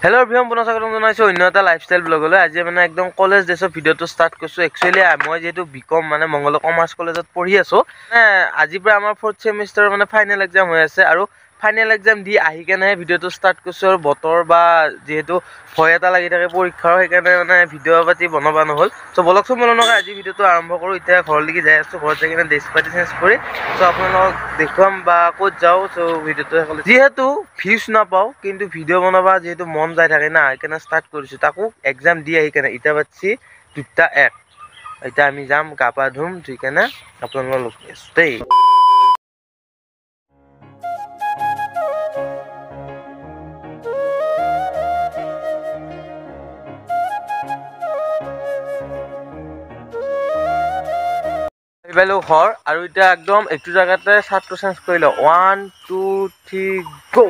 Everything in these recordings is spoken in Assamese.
Hello everyone, bonus agar tunggu nasi ini nota lifestyle blog lo. Aja mana ekdom college desa video tu start kursu. Actually, moi je tu BCom mana Mongolo Commerce College at pori aso. Aji pra amar 4th semester mana final exam hoy ase. Aru final exam di ahi kene video tu start kursu. Aru botor ba je tu hoya ta lagi thake porikhar hoy kene mana video pati banaba nohol. So bolok so mono naga aji video tu arambho koru. Ita ghor ligi jai aso. Ghor jai kene dress pati change kori. So apnalok dekham ba kot jao. So video tu ekole. Jehetu views na pao, kintu video banaba jehetu mon যাই থাকে না এখানে স্টার্ট কৰিছো তাকো এক্সাম দি আহি কেনে ইটা বাচ্ছি 2টা 1 এটা আমি যাম কাপা ধুম ঠিক আছে না আপোনালোক লগ পাইছো দেই বেলো ঘর আৰু এটা একদম একটু জায়গাতে ছাত্ৰ চেঞ্জ কৰিলো 1 2 3 গো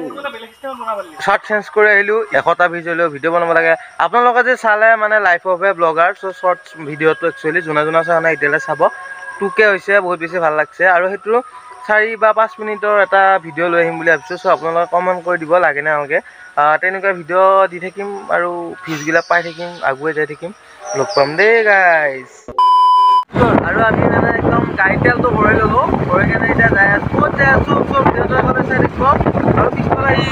শৰ্ট চেঞ্জ কৰি আহিলো এখটা ভিডিও বনাব লাগে আপোনালোকে যে চালে মানে life of A blogger so short ভিডিওটো একচুয়ালি জনা চাই না ইতেলে চাব 2K হৈছে বহুত বেছি ভাল লাগছে আৰু হেতু 4 বা 5 মিনিটৰ এটা ভিডিও লৈ আহিম বুলি ভাবিছো সো আপোনালোকে কমেন্ট কৰি দিব লাগে না অলকে তেনেকুৱা ভিডিও দি থাকিম আৰু ভিউজ গিলা পাই থাকিম আগুৱাই যাই থাকিম লগ পাম দে গাইস আৰু আমি মানে একদম গাড়ী তেলটো ভৰাই ললো ভৰাই কেনে এটা যাই আছো ক'ত যাই আছো সব ভিডিওটো এফালে চাই থাকিব আৰু পিছফালে ই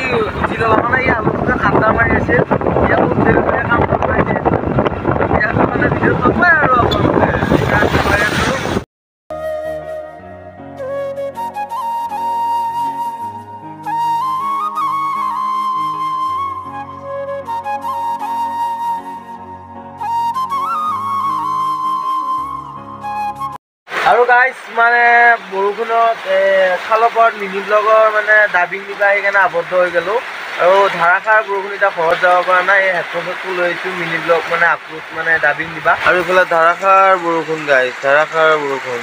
জিলো মানে ই আলুটা ঠাণ্ডা মাৰি আছে ইয়া বহুত দেৰি ধৰি কাম কৰি আছে ইয়া মানে ভিডিও চাবই আৰু আপোনালোকে আৰু গাইস মানে বৰষুণত খালপৰ মিনি ব্লগৰ মানে ডাবিং দিবা সেইকাৰণে আবদ্ধ হৈ গলো আৰু ধাৰাসাৰ বৰষুণ এটা ঘৰত যাব পৰা নাই এই হেডফোনটো লৈছো মিনি ব্লগ মানে আপলোড মানে ডাবিং দিবা আৰু ইফালে ধাৰাসাৰ বৰষুণ গাইস ধাৰাসাৰ বৰষুণ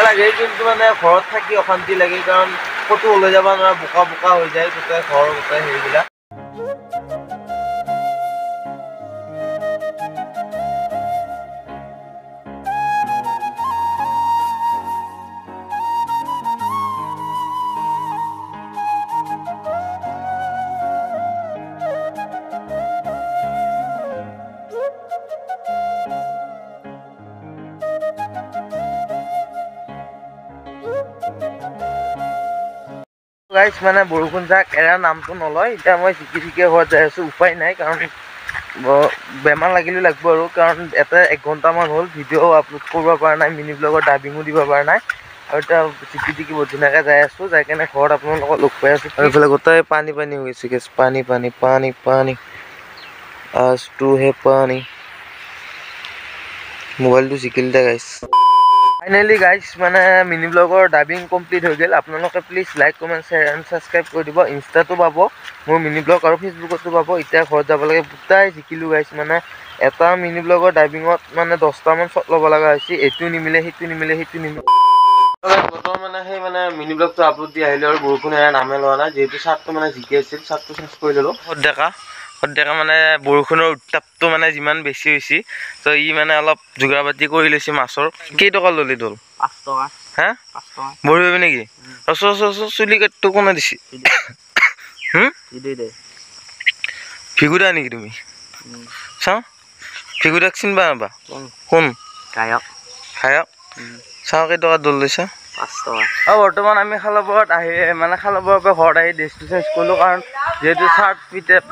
লাগে কিন্তু মানে ঘৰত থাকি অশান্তি লাগে কাৰণ কতো ওলাই যাব নোৱাৰা বোকা বোকা হৈ যায় গোটেই ঘৰ গোটেই হেৰিবিলা গাইস মানে বৰষুণ যাক এৰা নামটো নলয় এটা মই শিকি ঘৰত যাই আছো উপায় নাই কাৰণ বেমাৰ লাগিলে লাগব আৰু কাৰণ এটা 1 ঘন্টা মান হল ভিডিও আপলোড কৰিব পৰা নাই মিনি ব্লগৰ ডাবিংও দিব পৰা নাই আৰু এটা শিকি বদিনাকে যাই আছো যাই কেনে ঘৰত আপোনালোকক লগ পাই আছো আৰু ফলে গোটাই পানী হৈছে গেছ পানী আজ টু হে পানী মোবাইলটো শিকিলটা গাইস Finally guys মানে মিনি ব্লগৰ ডাবিং কমপ্লিট হৈ গেল আপোনালোকে please like comment share and subscribe কৰি দিব ইনষ্টাটো পাব মোৰ মিনি ব্লগ আৰু ফেসবুকতো পাব ইটা ঘৰত যাব লাগে বুটাই শিকিলো গাইস মানে এটা মিনি ব্লগৰ ডাবিংত মানে 10টা মান শট ল'ব লগা হৈছে এটু নিমিলে হেতু নিমিলে বৰ্তমান মানে সেই মানে মিনি ব্লগটো আপলোড দি আহিলে আৰু বৰষুণ এৰা নামে লোৱা নাই যেহেতু ছাতটো মানে জিকি আছিল ছাতটো চেঞ্জ কৰি ললো দেখা মানে বৰষুণৰ উত্তাপটো মানে যিমান বেছি হৈছে তো ই মানে অলপ জুগাবাতি কৰি লৈছে মাছৰ কি টকা ললি দল 5 টকা হা 5 টকা বঢ়িবি নেকি চুলি কাটটো কোনে দিছি দে ফিগুৰা নেকি তুমি চাও ফিগুৰা চিনবা নাবা কোন খায়ক চাও কি টকা দল লৈছা 5 টকা আৰু বৰ্তমান আমি খালবৰত আহি মানে খালবৰৰ পৰা ঘৰত আহি ড্ৰেছটো চেঞ্জ কৰিলো কাৰণ যেহেতু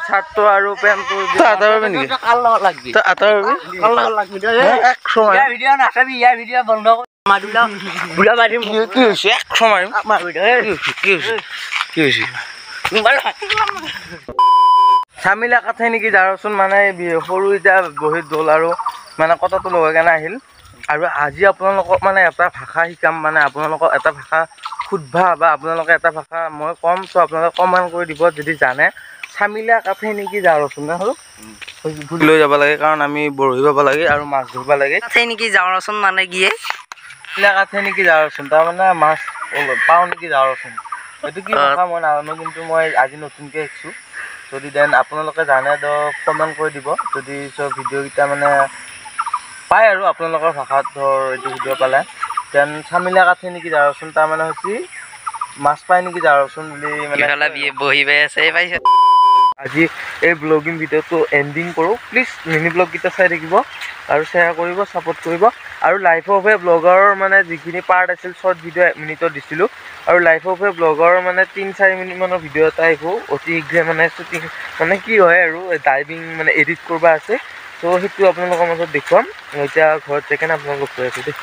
শাৰ্টটো আৰু পেন্টটো আতাৰবি নেকি কাল লাগবি তো আতাৰবি কাল লাগবি এক সময় ইয়া ভিডিও নাচাবি ইয়া ভিডিও বন্ধ কৰ মাদুলা বুলা মাৰিম কি হৈছে এক সময় মাৰ ভিডিও কি হৈছে মোবাইল সামিলা কাঠে নেকি যাৰচোন মানে সৰু এটা বহিত দল আৰু মানে কথাটো লগাই কেনে আহিল আৰু আজি আপোনালোকক মানে এটা ভাষা শিকাম মানে আপোনালোকক এটা ভাষা খুদভা বা আপোনালোকে এটা ভাষা মই কম তো আপোনালোকে কমেন্ট কৰি দিব যদি জানে সামিলা কাঠে নেকি যাৰচোন না হলো লৈ যাব লাগে কাৰণ আমি বৰহি পাব লাগে আৰু মাছ ধৰিব লাগে কাঠে নেকি যাৰচোন মানে কি সামিলা কাঠে নেকি যাৰচোন তাৰ মানে মাছ পাও নেকি যাৰচোন এটো কি ভাষা মই নাজানো কিন্তু মই আজি নতুনকৈ শিকছো যদি দেন আপোনালোকে জানে তো কমেন্ট কৰি দিব যদি সব ভিডিও কিটা মানে পায় আৰু আপোনালোকৰ ভাষাত ধৰ এইটো ভিডিও পালে দেন সামিলা কাঠে নেকি যাৰচোন তাৰ মানে হৈছে মাছ পায় নেকি যাওঁচোন বুলি মানে বহি পাই আছে পাইছে। আজি এই ব্লগিং ভিডিঅ'টো এণ্ডিং কৰোঁ। প্লিজ মিনি ব্লগকেইটা চাই থাকিব আৰু শ্বেয়াৰ কৰিব, ছাপোৰ্ট কৰিব। আৰু লাইফ অফ এ ব্লগৰ মানে যিখিনি পাৰ্ট আছিল শ্বৰ্ট ভিডিঅ' 1 মিনিটত দিছিলোঁ। আৰু লাইফ অফ এ ব্লগৰ মানে 3-4 মিনিটমানৰ ভিডিঅ' এটা আহিব অতি শীঘ্ৰে, মানে শ্বুটিং মানে কি হয় আৰু ডাইভিং মানে এডিট কৰিব আছে। চ' সেইটো আপোনালোকৰ মাজত দেখুৱাম। এতিয়া ঘৰত যাই কেনে আপোনালোকক কৈ আছোঁ দেই।